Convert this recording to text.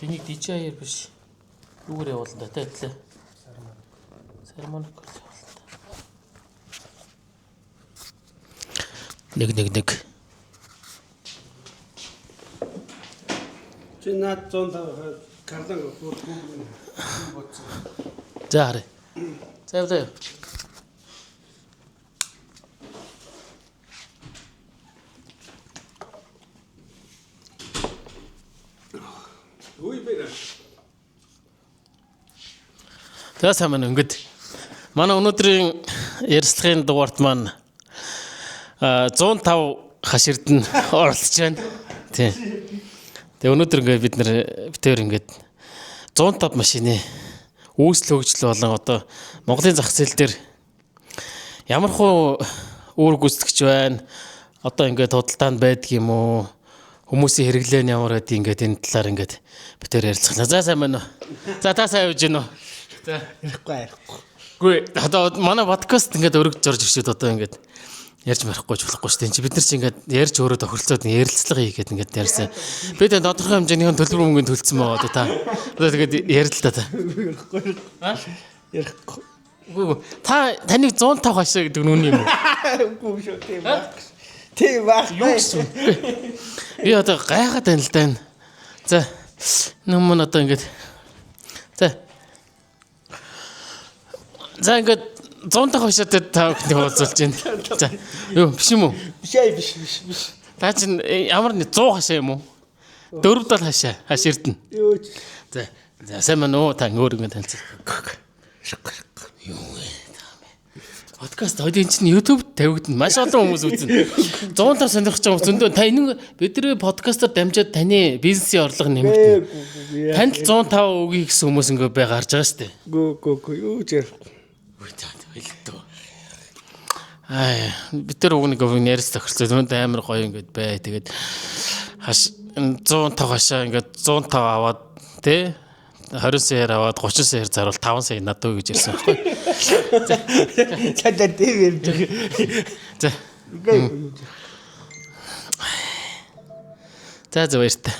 Энийг DJI-ээр биш. Юугаар явуулна та адилаа. Сармоник явуулна. Нэг. Чи наад 105 кардан гот. За харъя. За явлаа. Үй бэрэ. За сайн ингээд манай өнөөдрийн ярилцлагын дугаарт маань 105 хаширд нь оролцож байна. Тийм. Тэгээ өнөөдөр ингээд бид нэр битээр ингээд 105 машины үүсэл хөгжил болон одоо Монголын зах зээл дээр ямар хуу үүрэг гүйцэтгэж байна. Одоо ингээд худалдаанд байдаг юм уу? Хүмүүсийн хэрэглээ нь ямар байдгийг ингээд энэ талаар ингээд битээр ярилцлаа. За сайн байна уу? За та сайн явж байна уу? За Ярихгүй. гүй одоо манай подкаст ингээд өргөж зорж ирчээд одоо ингээд ярьж марихгүй ч болохгүй шүү дээ. Чи бид нар чи ингээд ярьж өөрөө тохиролцоод ярилцлага хийгээд ингээд ярьсан. Бид тодорхой хэмжээний төлбөр мөнгөнд төлцсөн байгаа одоо та. Одоо тэгээд ярил л та. Ярихгүй. Үгүй таныг 105 хашаа гэдэг нь үнэн юм уу? Үгүй шүү тийм баг. Тийм баг. Юу гэсэн? Би одоо гайхаад байна л да. За нүмэн одоо ингээд За ингээд 105 хашаатай та бүхний хуулзуулж байна. За юу биш юм уу? Биш. Та чинь ямар нэг 100 хашаа юм уу? 4 хашаа хаширд нь. Юу. За сайн мань уу та өөр ингэ танилцах. Юу вэ? Подкаст хоёрын чинь YouTube тавигдана. Маш олон хүмүүс үзнэ. 105 сонирхож байгаа хүмүүс зөндөө та энэ бидний подкастаар дамжаад таны бизнесийн орлого нэмэгдэнэ. Танд 105 өгье гэсэн хүмүүс ингэ бай гарч байгаа шүү дээ. Гүү. Юу жир. Үгүй байлтуу. Бид тэр уг нэг ярис тохирцоо зөнд амар гоё ингэ бай. Тэгээд 105 хашаа ингэ 105 аваад тий 20 саяар аваад 30 саяар заруул 5 сая надад өгье гэж ирсэн байхгүй. Чадаа тийм ярьж. За. За баяртай.